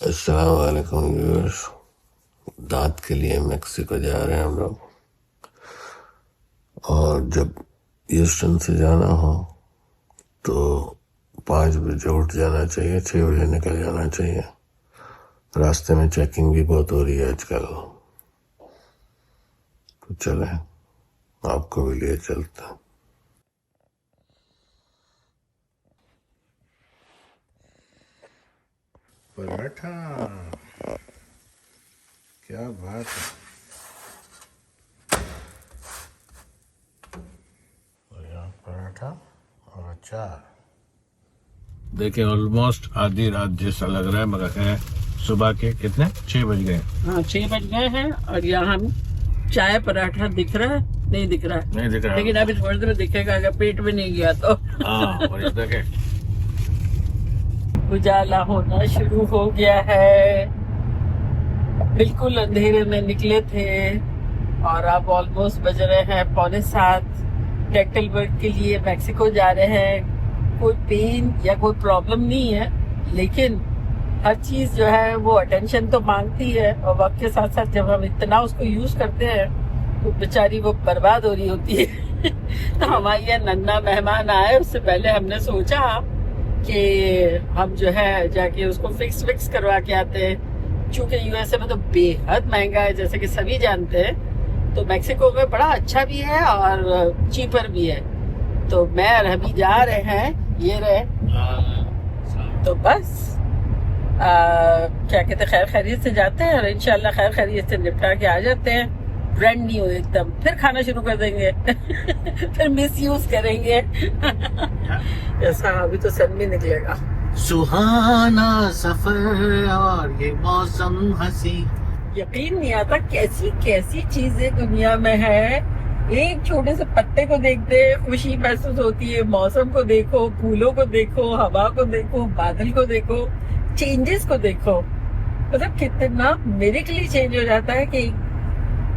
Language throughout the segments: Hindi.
अस्सलाम वालेकुम व्यूअर्स। दांत के लिए मेक्सिको जा रहे हैं हम लोग, और जब ह्यूस्टन से जाना हो तो 5 बजे उठ जाना चाहिए, 6 बजे निकल जाना चाहिए। रास्ते में चेकिंग भी बहुत हो रही है आजकल, तो चलें, आपको भी लिए चलता। पराठा, क्या बात है। और यहाँ पराठा और अचार। देखिए ऑलमोस्ट आधी रात जैसा लग रहा है, मगर है सुबह के कितने 6 बज गए। हाँ 6 बज गए हैं और यहाँ चाय पराठा दिख रहा है, नहीं दिख रहा है, नहीं दिख रहा, लेकिन अभी थोड़ी देर में दिखेगा अगर पेट में नहीं गया तो। हाँ और ये देखे उजाला होना शुरू हो गया है। बिल्कुल अंधेरे में निकले थे और अब ऑलमोस्ट बज रहे हैं 6:45। डेंटल वर्क के लिए मैक्सिको जा रहे हैं। कोई पेन या कोई प्रॉब्लम नहीं है, लेकिन हर चीज जो है वो अटेंशन तो मांगती है, और वक्त के साथ साथ जब हम इतना उसको यूज करते हैं तो बेचारी वो बर्बाद हो रही होती है। तो हमारे यहाँ नन्ना मेहमान आए, उससे पहले हमने सोचा कि हम जो है जाके उसको फिक्स करवा के आते हैं। चूंकि यूएसए में तो बेहद महंगा है, जैसे कि सभी जानते हैं, तो मैक्सिको में बड़ा अच्छा भी है और चीपर भी है। तो मैं और अभी जा रहे हैं, ये रहे, तो बस क्या कहते हैं, खैर खैरियत से जाते हैं और इंशाल्लाह खैर खैरियत से निपटा के आ जाते हैं। ब्रांड न्यू एकदम, फिर खाना शुरू कर देंगे। फिर मिस यूज करेंगे। ऐसा अभी तो सन भी निकलेगा। सुहाना सफर और ये मौसम हंसी। यकीन नहीं आता कैसी कैसी चीजें दुनिया में है। एक छोटे से पत्ते को देखते खुशी महसूस होती है, मौसम को देखो, फूलों को देखो, हवा को देखो, बादल को देखो, चेंजेस को देखो, मतलब कितना मेरिकली चेंज हो जाता है कि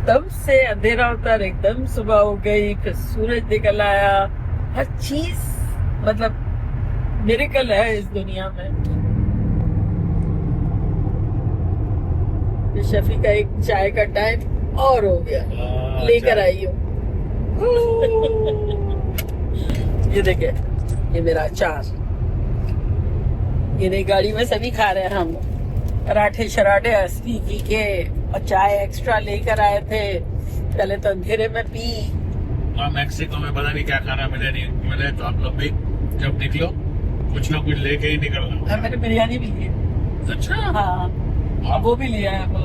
एकदम से अंधेरा होता है, एकदम सुबह हो गई, फिर सूरज निकल आया। हर चीज मतलब मिरेकल है इस दुनिया में। शफी का एक चाय का टाइम और हो गया, लेकर आई हूँ। ये देखिए, ये मेरा अचार, ये नई गाड़ी में सभी खा रहे हैं हम। पराठे शराठे असली घी के और चाय एक्स्ट्रा लेकर आए थे। पहले तो अंधेरे में पी। मैक्सिको में पता नहीं क्या खाना मिले नहीं मिले, तो आप लोग भी जब निकलो कुछ ना कुछ लेके ही निकलना। मैंने बिरयानी भी ली है। अच्छा, हाँ वो भी लिया है, वो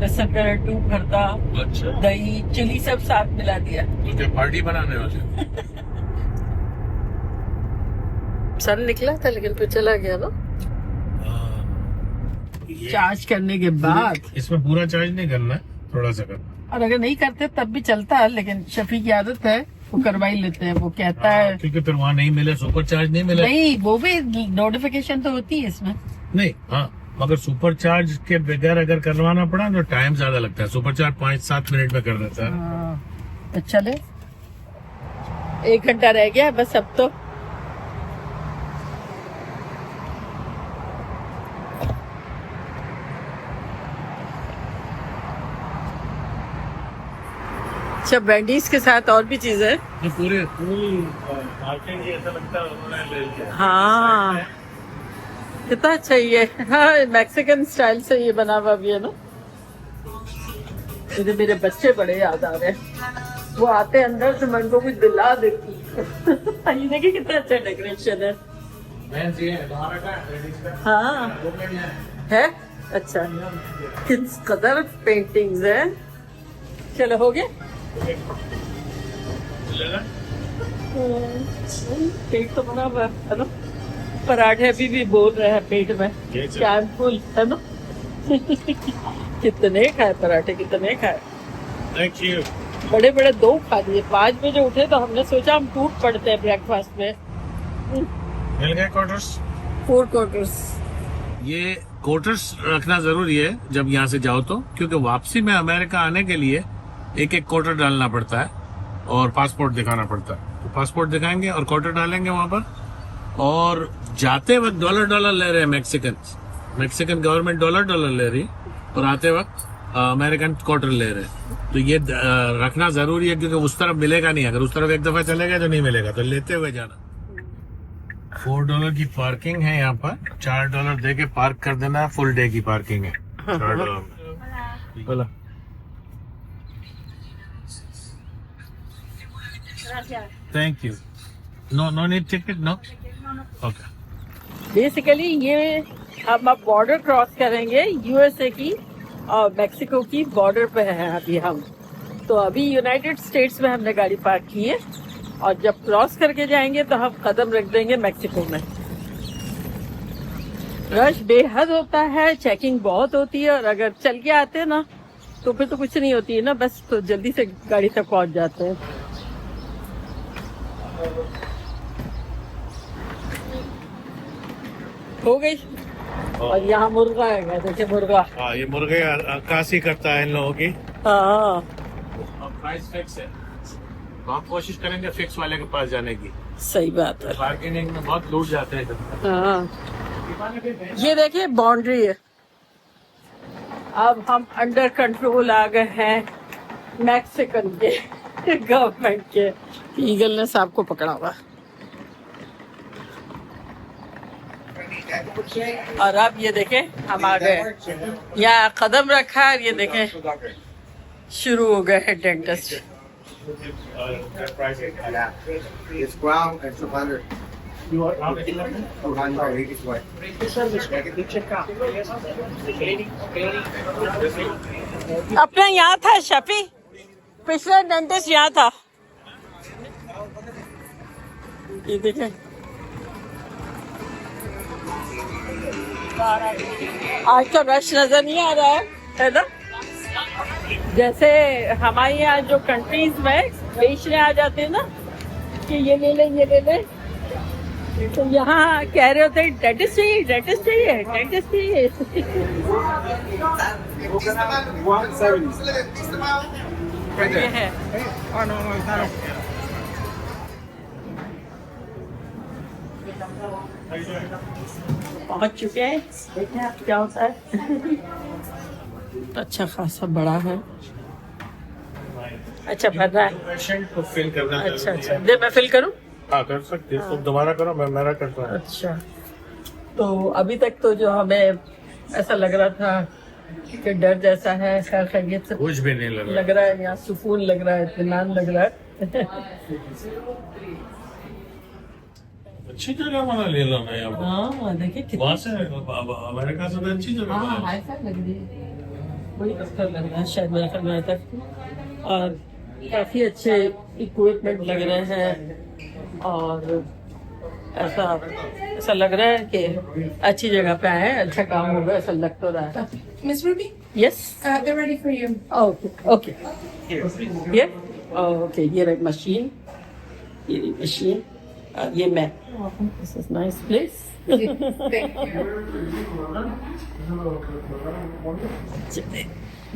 लहसुन का लड्डू, भरता, अच्छा, दही, चिली सब साथ मिला दिया। तो क्या पार्टी बनाने वाले? सन निकला था लेकिन फिर चला गया ना। चार्ज करने के बाद इसमें पूरा चार्ज नहीं करना है, थोड़ा सा करना, और अगर नहीं करते तब भी चलता है, लेकिन शफी की आदत है, वो करवाई लेते हैं। वो कहता है क्योंकि फिर वहाँ नहीं मिले, सुपर चार्ज नहीं मिले। नहीं, वो भी नोटिफिकेशन तो होती है इसमें। नहीं, हाँ, मगर सुपर चार्ज के बगैर अगर करवाना पड़ा तो टाइम ज्यादा लगता है। सुपर चार्ज 5-7 मिनट में कर देता है। तो चले, 1 घंटा रह गया है बस अब तो। अच्छा, बैंडीज के साथ और भी चीजें हैं। ये पूरे मार्केट ऐसा लगता है उन्होंने ले लिया। हाँ कितना अच्छा ये, हाँ मैक्सिकन स्टाइल से ये बना हुआ भी है ना। मुझे मेरे बच्चे बड़े याद आ रहे हैं, वो आते हैं अंदर से मन को कुछ दिला देती है। ये देखिए कितना अच्छा डेकोरेशन है। हाँ है, अच्छा, किस कदर पेंटिंग्स है। चलो हो गया, पेट तो बना हुआ है ना। पराठे अभी भी बोल रहे हैं पेट में, क्या फुल है ना। कितने खाए पराठे, कितने खाए। Thank you. बड़े बड़े 2 खा लिए। 5 बजे उठे तो हमने सोचा हम टूट पड़ते हैं ब्रेकफास्ट में। मिल गए क्वार्टर्स, 4 क्वार्टर्स। ये क्वार्टर्स रखना जरूरी है जब यहाँ से जाओ तो, क्योंकि वापसी में अमेरिका आने के लिए एक क्वार्टर डालना पड़ता है और पासपोर्ट दिखाना पड़ता है। तो पासपोर्ट दिखाएंगे और क्वार्टर डालेंगे वहां पर, और जाते वक्त $1 ले रहे हैं मैक्सिकन। मैक्सिकन गवर्नमेंट डॉलर ले रही और आते वक्त अमेरिकन क्वार्टर ले रहे हैं। तो ये रखना जरूरी है क्योंकि उस तरफ मिलेगा नहीं। अगर उस तरफ एक दफा चले गए तो नहीं मिलेगा, तो लेते हुए जाना। $4 की पार्किंग है यहाँ पर। $4 दे के पार्क कर देना। फुल डे की पार्किंग है $4 में। बोला thank you. No need ticket no. Okay. Basically ये हम अब बॉर्डर क्रॉस करेंगे यूएसए की और मैक्सिको की बॉर्डर पे है अभी हम। तो अभी यूनाइटेड स्टेट्स में हमने गाड़ी पार्क की है और जब क्रॉस करके जाएंगे तो हम कदम रख देंगे मैक्सिको में। रश बेहद होता है, चेकिंग बहुत होती है और अगर चल के आते हैं ना तो फिर तो कुछ नहीं होती है ना, बस तो जल्दी से गाड़ी तक पहुंच जाते हैं। हो गई। और यहाँ मुर्गा है, देखिए मुर्गा। हाँ, ये मुर्गे काशी करता है इन लोगों की। हाँ प्राइस फिक्स है तो आप कोशिश करेंगे फिक्स वाले के पास जाने की। सही बात है। बार्गेनिंग में बहुत लूट जाते हैं। हाँ ये देखिए बाउंड्री है। अब हम अंडर कंट्रोल आ गए हैं मैक्सिकन के गवर्नमेंट के। ईगल ने सांप को पकड़ा हुआ और अब ये देखें हम आ गए, यहाँ कदम रखा है। ये देखें शुरू हो गए हैं dentist. It's brown and 200. 200 each way. अपना यहाँ था शफी, पिछला डेंटिस्ट यहाँ था। ये देखें आज तो रश नजर नहीं आ रहा है ना। जैसे हमारे यहाँ जो कंट्रीज में बेचने आ जाते हैं ना कि ये ले ले ये ले ले, तो यहाँ कह रहे होते हैं डेंटिस्ट चाहिए डेंटिस्ट चाहिए डेंटिस्ट चाहिए। ये है पहुंच चुके हैं। देखते हैं क्या होता है। अच्छा खासा बड़ा है। अच्छा भर रहा है। पेशेंट को फिल करना। अच्छा दे मैं फिल करूं। हाँ कर सकते हैं। तुम दोबारा करो, मैं मेरा करता हूँ। अच्छा तो अभी तक तो जो हमें ऐसा लग रहा था कि डर जैसा है, खैर खैरियत से कुछ भी नहीं लग रहा है। यहाँ सुकून लग रहा है, इत्मीनान लग रहा है। अच्छी जगह बना ले लो ना यहाँ। हाँ देखिए कितना वहाँ से अमेरिका से तो अच्छी जगह हाँ है। हाई-फाई लग रही है, बड़ी अच्छा लग रहा है शायद मेरा ख्याल में तक। और काफी अच्छे इक्विपमेंट लग रहे हैं और ऐसा लग रहा है कि अच्छी जगह पे आए हैं, अच्छा काम होगा ऐसा लग तो रहा है। Miss Ruby, yes they're ready for you. Okay okay ये ओके ये रही मशीन, ये रही मशीन, ये मैं। This is nice place.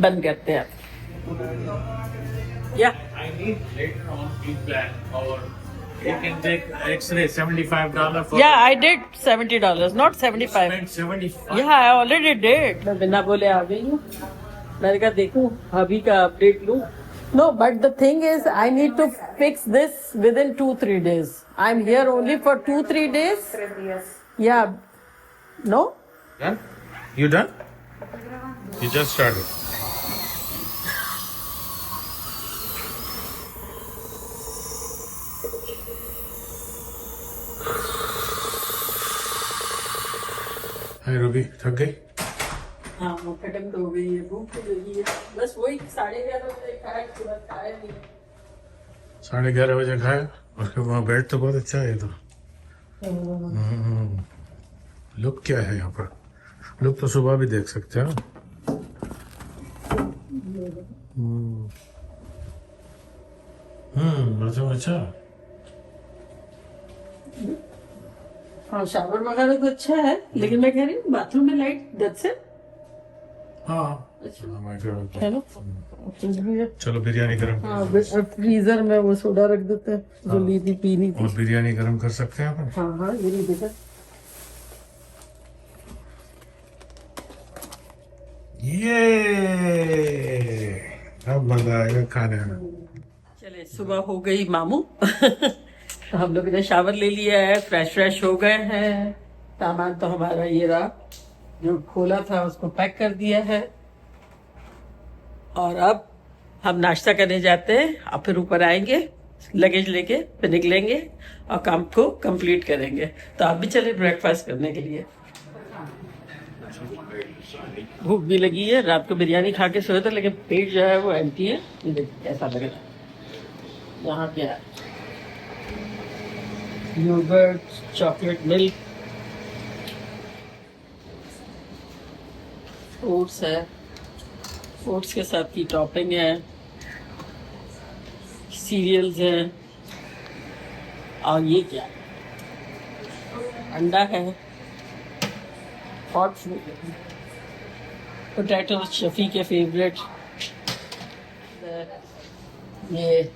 बंद करते हैं या I need later on feedback or you can take X-ray $75 for. Yeah, I did $70, not 75. Spent 75. Yeah, I already did. मैं बिना बोले आ गई हूँ। मैंने कहा देखूं अभी का अपडेट लूं। No, but the thing is, I need to fix this within 2-3 days. I'm here only for 2-3 days. Yeah. No? Done? You done? You just started. Hi Ruby, थक गई? हाँ खत्म तो हो गई है, भूख तो लगी है। बस वही 11:30 बजे खाया, सुबह खाया नहीं। 11:30 बजे खाया और वहाँ बेड तो बहुत अच्छा है। तो लुक क्या है यहाँ पर? लुक तो सुबह भी देख सकते हैं। अच्छा। हाँ शावर वगैरह तो अच्छा है, लेकिन मैं कह रही हूँ बाथरूम में लाइट दैट्स इट। हाँ चलो चलो बिरयानी गरम हाँ फ्रीजर में वो सोडा रख देते हैं जो ली थी पीनी थी। और बिरयानी गरम कर सकते हैं अपन। हाँ हाँ ये नहीं देखा। ये अब मजा आएगा खाने में। चले सुबह हो गई मामू। तो हम लोग ने शावर ले लिया है, फ्रेश हो गए हैं। सामान तो हमारा ये रहा, जो खोला था उसको पैक कर दिया है। और अब हम नाश्ता करने जाते हैं, और फिर ऊपर आएंगे लगेज लेके, फिर निकलेंगे और काम को कंप्लीट करेंगे। तो आप भी चले ब्रेकफास्ट करने के लिए। भूख भी लगी है, रात को बिरयानी खा के सोए थे, लेकिन पेट जो है वो एम्प्टी है। ये देखिए कैसा लग रहा है। यहाँ क्या है, योगर्ट, चॉकलेट मिल्क, ओट्स है, ओट्स के साथ की टॉपिंग है, सीरियल्स हैं, और ये क्या है, अंडा है, हॉट फ्रूट, पोटैटो शफी के फेवरेट, ये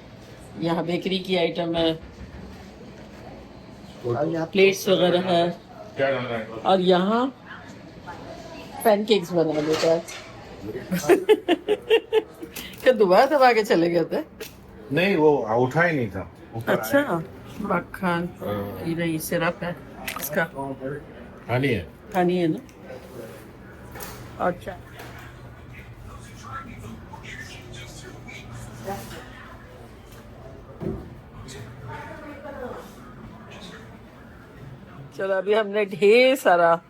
यहाँ बेकरी की आइटम है, और यहाँ प्लेट्स वगैरह है, और यहाँ पैनकेक्स बना देता है। क्या दोबारा दबा के चले गए थे? नहीं, वो उठा ही नहीं था। अच्छा, मक्खन, ये नहीं सिरप है इसका, खानी है। हनी है ना। अच्छा, चलो अभी हमने ढेर सारा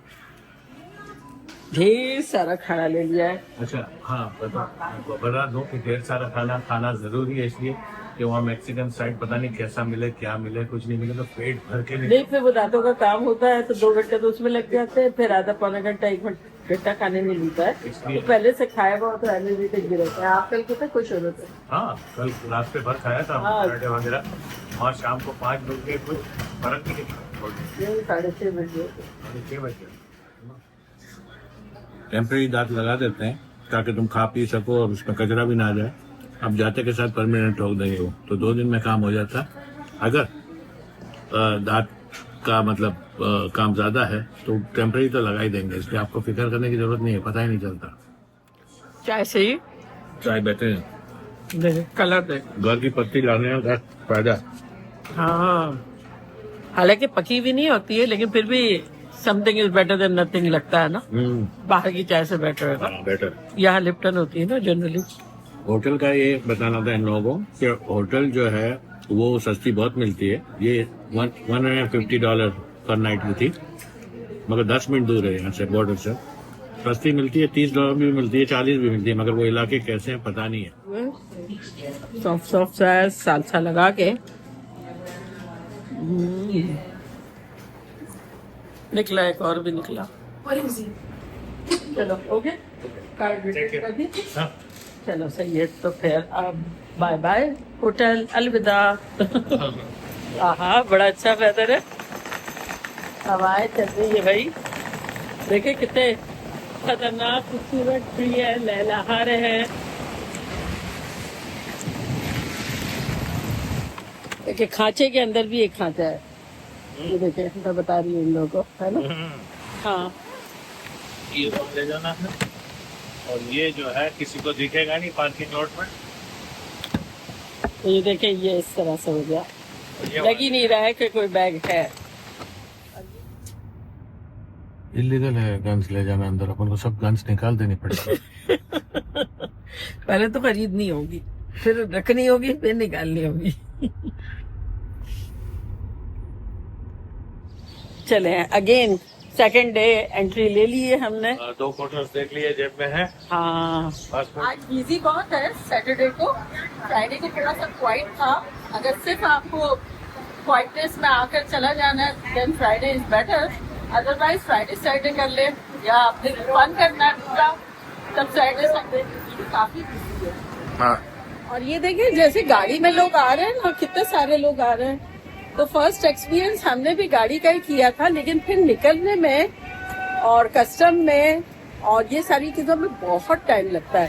खाना ले लिया है। अच्छा, हाँ बता दो कि ढेर सारा खाना जरूरी है, इसलिए कि वहाँ मैक्सिकन साइड पता नहीं कैसा मिले, क्या मिले, कुछ नहीं मिले तो पेट भर के नहीं, फिर वो दांतों का काम होता है तो 2 घंटे तो उसमें लग जाते हैं, फिर आधा पौना घंटा 1 घंटा खाने में मिलता है। इसलिए तो पहले से खाया हुआ तो एनर्जेटिक भी रहता है। आप कल कितने खुश हो रहे थे? हाँ, कल रात पे भर खाया था हाँ। पराठे वगैरह, और शाम को 5 बजे कुछ फर्क नहीं दिखा। 6:30 बजे। 6 बजे टेम्परेरी दांत लगा देते हैं ताकि तुम खा पी सको और उसमें कचरा भी ना आ जाए। अब जाते के साथ परमानेंट ठोक देंगे वो, तो 2 दिन में काम हो जाता। अगर दांत का मतलब काम ज्यादा है तो टेम्परेरी तो लगा ही देंगे, इसलिए आपको फिक्र करने की जरूरत नहीं है, पता ही नहीं चलता। चाय से ही चाय बेहतर है, देख, कलर देख। घर की पत्ती लाने का फायदा। हाँ, हालांकि पकी भी नहीं होती है, लेकिन फिर भी something is better than nothing लगता है ना। बाहर की चाय से बेटर है ना। बेटर। यहाँ लिप्टन होती है ना जनरली। होटल का ये बताना था इन लोगों को कि होटल जो है वो सस्ती बहुत मिलती है। ये $150 पर नाइट की थी, मगर 10 मिनट दूर है यहाँ से, बॉर्डर से। सस्ती मिलती है, $30 भी मिलती है, 40 भी मिलती है, मगर वो इलाके कैसे हैं पता नहीं है। सॉफ्ट सा सालसा लगा के निकला, एक और भी निकला। चलो हो गया, कार्ड रिटर्न कर दी। हाँ। चलो सही है, तो फिर अब बाय बाय होटल, अलविदा। आहा, बड़ा अच्छा वेदर है, हवाएं चल रही है भाई। देखे कितने खतरनाक खूबसूरत ट्री है, लहलहा रहे हैं। देखिए खांचे के अंदर भी एक खांचा है, ये देखिए, मैं बता रही हूँ इन लोगों को, है ना। हाँ, ये ले जाना है, और ये जो है किसी को दिखेगा नहीं पार्किंग लॉट में। तो ये देखिए, ये इस तरह से हो गया, लग ही नहीं रहा है कि कोई बैग है। इलीगल है गन्स ले जाना अंदर, अपन को सब गन्स निकाल देनी पड़ेगी। पहले तो खरीदनी होगी, फिर रखनी होगी, फिर निकालनी होगी। चले अगेन सेकंड डे एंट्री ले ली है हमने। 2 फोटोज देख लिए, जेब में है। हाँ, बस आज बिजी बहुत है सैटरडे को। फ्राइडे को थोड़ा सा क्वाइट था। अगर सिर्फ आपको क्वाइटनेस में आकर चला जाना है then Friday is better, otherwise Friday Saturday कर ले, या आपने फन करना है पूरा तब फ्राइडे सैटरडे काफी बिजी है। हाँ। और ये देखिए जैसे गाड़ी में लोग आ रहे हैं ना, कितने सारे लोग आ रहे हैं। तो फर्स्ट एक्सपीरियंस हमने भी गाड़ी का ही किया था, लेकिन फिर निकलने में और कस्टम में और ये सारी चीजों में बहुत टाइम लगता है।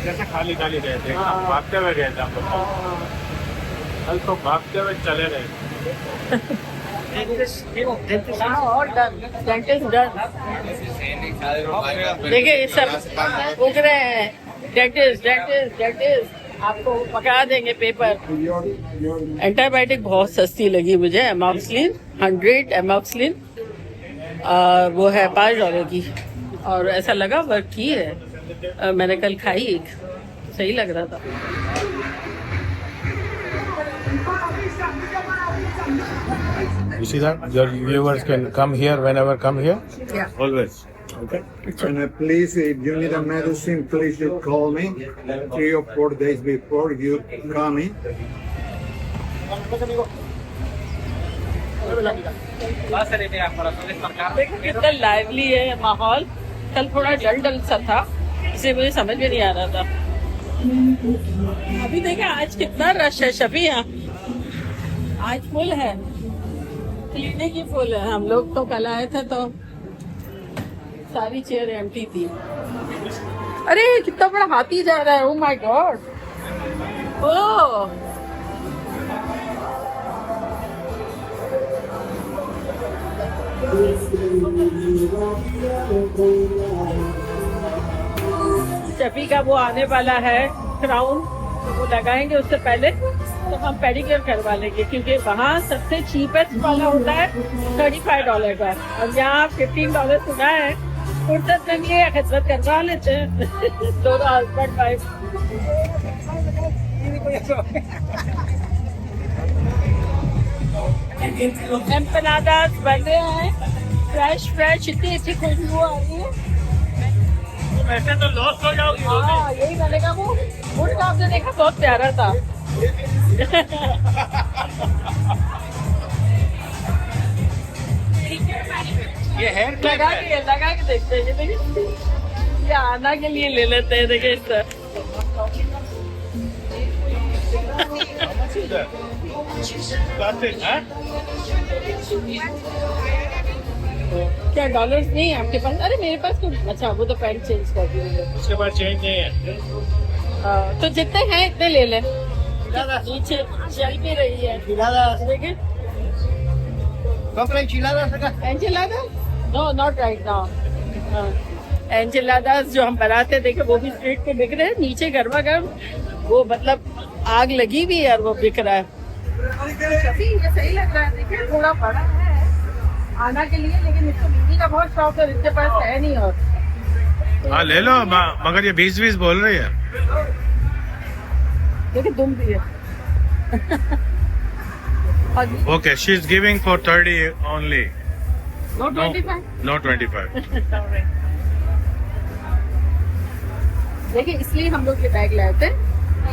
जैसे खाली खाली गए थे, भागते हुए गए थे हम लोग। कल तो भागते हुए चले गए। और डन, डेंटिस्ट डन। देखिए ये सब उग रहे हैं, डेंटिस्ट डेंटिस्ट डेंटिस्ट आपको पकड़ा देंगे पेपर। एंटीबायोटिक बहुत सस्ती लगी मुझे, एमॉक्सिलिन 100 एमॉक्सिलिन, वो है $5 की, और ऐसा लगा वर्क की है। मैंने कल खाई एक, सही लग रहा था। You see that? Your viewers can come here whenever come here? Yeah. Always. Okay. And please, if you need a medicine, please you call me 3 or 4 days before you come in. देखो कितना लाइवली है माहौल। कल थोड़ा डल डल सा था, इसलिए मुझे समझ में नहीं आ रहा था। अभी देखा आज कितना रश है शफी, यहाँ आज फुल है, क्लिनिक ही फुल है। हम लोग तो कल आए थे तो सारी चेयर एम्प्टी थी। अरे कितना बड़ा हाथी जा रहा है, ओ माय गॉड। ओ शफी का वो आने वाला है क्राउन, तो वो लगाएंगे। उससे पहले तो हम पेडिक्योर करवा लेंगे, क्योंकि वहाँ सबसे चीपेस्ट वाला होता है $35 का, और यहाँ $15 सुना है। फुर्सत में लिए खिदमत करवा लेते हैं दोनों हस्बैंड वाइफ। एम्पनादास बन रहे हैं, फ्रेश फ्रेश, इतनी अच्छी खुशबू आ रही है। वैसे तो लॉस हो जाओगी। हाँ यही मैंने कहा, वो फूड का आपने देखा बहुत प्यारा था। ये हेयर लगा के देखते हैं, देखिए ये आना के लिए ले लेते हैं। देखिए इस तरह क्या डॉलर्स नहीं है आपके पास? अरे मेरे पास तो, अच्छा वो तो पैंट चेंज कर दी मैंने। उसके बाद चेंज नहीं है। तो जितने हैं इतने ले लें। नीचे चल भी रही है। देखिए एंजिलादा, नो नॉट राइट नाउ। एंजिलादास जो हम बनाते देखे, वो भी स्ट्रीट पे बिक रहे हैं, नीचे गर्मा गर्म, वो मतलब आग लगी भी है और वो बिक रहा है। ये सही लग रहा है, देखिए थोड़ा बड़ा है आना के लिए, लेकिन इसको मिनी का बहुत शौक है, इसके पास है नहीं। और हाँ ले लो, मगर ये 20 बोल रही है। देखिए दुम भी है। Okay, she's giving for 30 only. No 25? No 25. देखिए इसलिए हम लोग ये बैग लाए थे,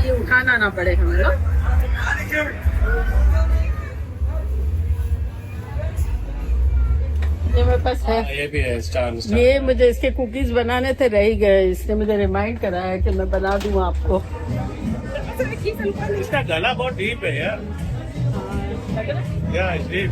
ये उठाना ना पड़े हमें ना। ये मेरे पास है, ये भी है स्टार। ये मुझे इसके कुकीज बनाने थे, रह ही गए, इसने मुझे रिमाइंड कराया कि मैं बना दूं आपको। इसका गला बहुत डीप है यार। Yeah, it's deep.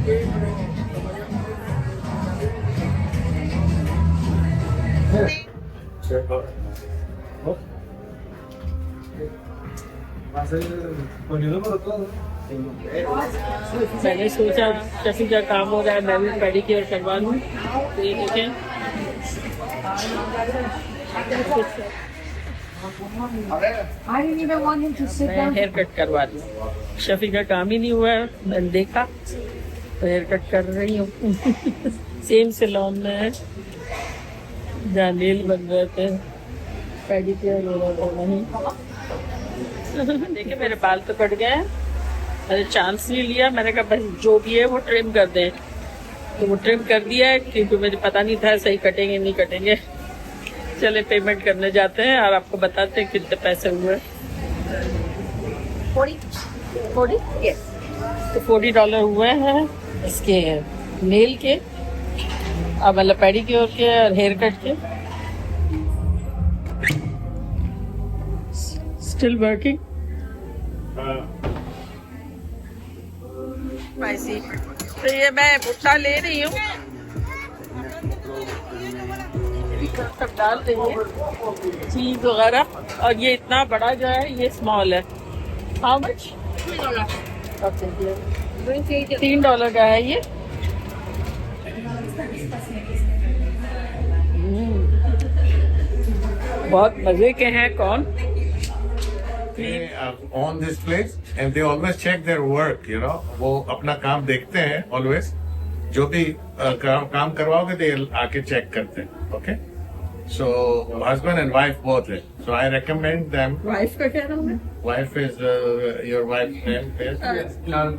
मैंने सोचा शफी का काम हो रहा है, मैं भी पेडिक्योर करवा लूँ। तो ये देखें, मैं हेयर कट करवा लूँ। शफी का काम ही नहीं हुआ है, मैंने देखा तो हेयर कट कर रही हूँ। सेम सैलून में जहाँ नेल बन रहे थे, पेडिक्योर हो रहा था वहीं। देखिए मेरे बाल तो कट गए, मैंने चांस नहीं लिया, मैंने कहा बस जो भी है वो ट्रिम कर दें, तो वो ट्रिम कर दिया है, क्योंकि मुझे पता नहीं था सही कटेंगे नहीं कटेंगे। चले पेमेंट करने जाते हैं और आपको बताते हैं कितने पैसे हुए। 40 yes. तो $40 हुए हैं इसके नेल के, अब मतलब पेडिक्योर के और हेयर कट के। Still working. तो ये मैं भुट्टा ले रही हूँ, सब डाल देंगे चीज वगैरह, और ये इतना बड़ा जो है ये स्मॉल है। How much? $3 का है ये, बहुत मजे के हैं। कौन? They own this place and they always check their work, you know. वो अपना काम देखते हैं always. जो भी काम करवाओगे they आके check करते हैं, okay? So husband and wife both है. So I recommend them. Wife का क्या नाम है? Wife is your wife's name is.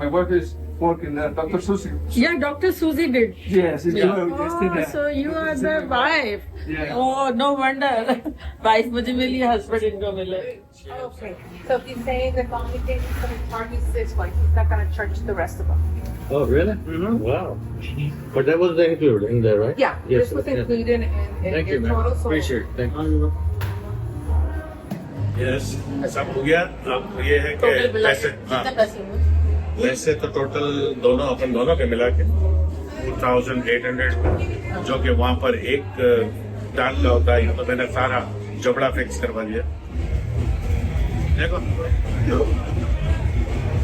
My wife is working at Dr. Susie. Yeah, Dr. Susie did. Yes, it's Oh, so you are the wife. Yeah. Oh, no wonder. Wife मुझे मिली, husband इनको मिले. Okay, so he's saying that the only thing he's gonna charge is this one, he's not gonna charge the rest of them. Oh really? Wow. But that was included in there, right? Yeah, this was included in Thank you, your man. total, so. Appreciate it. Thank you. Yes, सब हो गया. अब ये है कि पैसे, हाँ, पैसे हुए? वैसे तो टोटल दोनों अपन दोनों के मिला के 2,800 जो कि वहाँ पर एक डाल का होता है, तो मैंने सारा जबड़ा फिक्स करवा दिया. देखो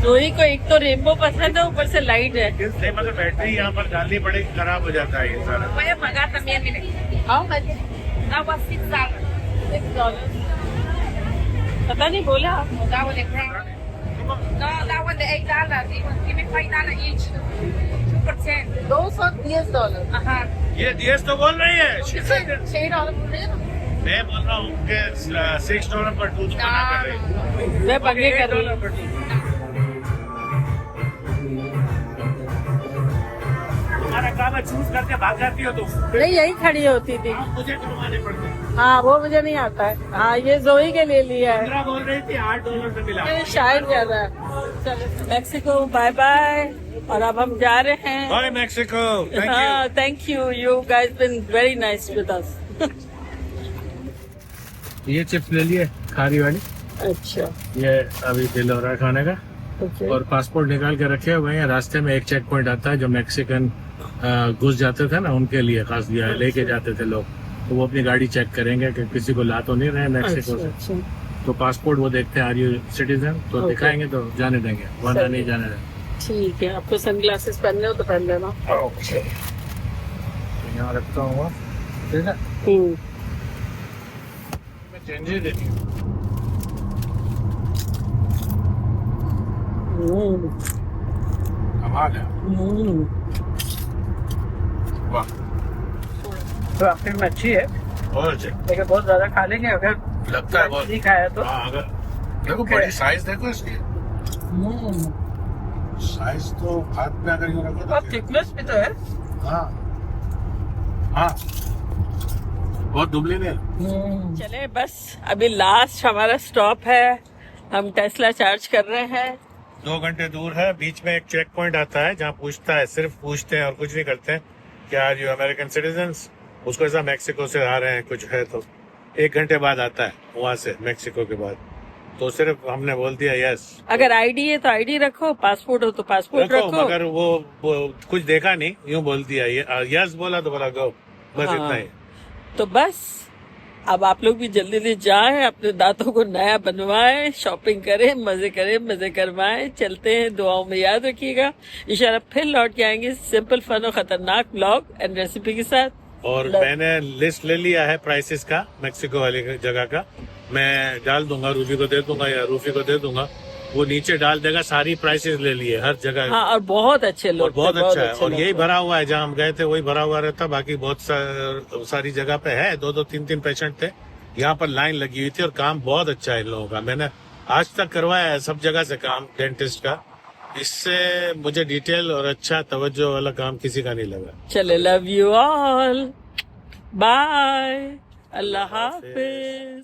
जोई को एक तो रेनबो पसंद है, ऊपर से लाइट है. नहीं, मगर बैटरी यहाँ पर डालनी पड़ेगी, खराब हो जाता है ये सारा. Voy a pagar también, mire. How much? That was $6. $6. पता नहीं बोला. That one the crown. No, that one the $8. He was giving $5 each. 2%. $2 और $10. Ajá. ये डीएस तो बोल रही है. $6 बोल रहे हैं ना? मैं बोल रहा हूँ कि $6 पर 2 मना कर रही है. मैं पंगे कर रही हूँ. $8 पर 2. तुम्हारा काम है चूज करके भाग जाती हो तुम. नहीं, यही खड़ी होती थी. मुझे करवाने पड़ते. हाँ, वो मुझे नहीं आता है. हाँ, ये जोई के लिए लिया है. 15 बोल रही थी, $8 से मिला. ये शायद ज्यादा है. चलो, मैक्सिको बाय बाय. और अब हम जा रहे हैं. By Mexico. थैंक हाँ, thank you. You guys been very nice with us. ये चिप्स ले लिए खारी वाली. अच्छा. ये अभी दिल हो रहा है खाने का. ओके. और पासपोर्ट निकाल के रखे हुए हैं. रास्ते में एक चेक पॉइंट आता है जो मैक्सिकन घुस जाते थे ना, उनके लिए खास दिया है. लेके जाते थे लोग, तो वो अपनी गाड़ी चेक करेंगे कि किसी को ला तो नहीं रहे मैक्सिको से. अच्छा. तो पासपोर्ट वो देखते हैं, आर यू सिटीजन, तो Okay. दिखाएंगे तो जाने देंगे, वरना सही. नहीं जाने देंगे. ठीक है. आपको सनग्लासेस पहनने हो तो पहन लेना. यहाँ रखता हूँ. ठीक है, मैं चेंजेस देती हूँ. कमाल है. वाह, तो आपकी में अच्छी है, बहुत अच्छे. लेकिन बहुत ज्यादा खा लेंगे अगर लगता है बहुत. नहीं खाया तो. हाँ, अगर देखो बड़ी साइज देखो इसकी. साइज तो हाथ में अगर यूँ रखो और तो थिकनेस भी तो है. हाँ हाँ, बहुत दुबली नहीं. चले, बस अभी लास्ट हमारा स्टॉप है. हम टेस्ला चार्ज कर रहे हैं. 2 घंटे दूर है. बीच में एक चेक पॉइंट आता है जहाँ पूछता है, सिर्फ पूछते हैं और कुछ नहीं करते हैं, क्या आर यू अमेरिकन सिटीजन्स. उसको ऐसा मैक्सिको से आ रहे हैं कुछ है तो 1 घंटे बाद आता है वहाँ से, मैक्सिको के बाद. तो सिर्फ हमने बोल दिया यस. अगर आईडी है तो आईडी रखो, पासपोर्ट हो तो पासपोर्ट रखो, रखो. मगर वो कुछ देखा नहीं, यूँ बोल दिया यस बोला तो बोला गो, बस हाँ. इतना ही. तो बस अब आप लोग भी जल्दी जल्दी जाएं, अपने दांतों को नया बनवाएं, शॉपिंग करें, मजे करवाएं. चलते हैं, दुआओं में याद रखिएगा. इंशाल्लाह फिर लौट के आएंगे सिंपल फन और खतरनाक ब्लॉग एंड रेसिपी के साथ. और मैंने लिस्ट ले लिया है प्राइसेस का, मैक्सिको वाली जगह का. मैं डाल दूंगा, रूफी को दे दूंगा या रूफी को दे दूंगा, वो नीचे डाल देगा. सारी प्राइसेस ले लिए हर जगह. हाँ, और बहुत अच्छे और लोग बहुत थे, अच्छा है. अच्छे और लोग यही थे. भरा हुआ है, जहाँ हम गए थे वही भरा हुआ रहता. बाकी बहुत सारी जगह पे है, 2-2, 3-3 पेशेंट थे. यहाँ पर लाइन लगी हुई थी और काम बहुत अच्छा है इन लोगों का. मैंने आज तक करवाया है सब जगह से काम डेंटिस्ट का. इससे मुझे डिटेल और अच्छा तवज्जो वाला काम किसी का नहीं लगा. चले, लव यू ऑल. बाय. अल्लाह हाफिज.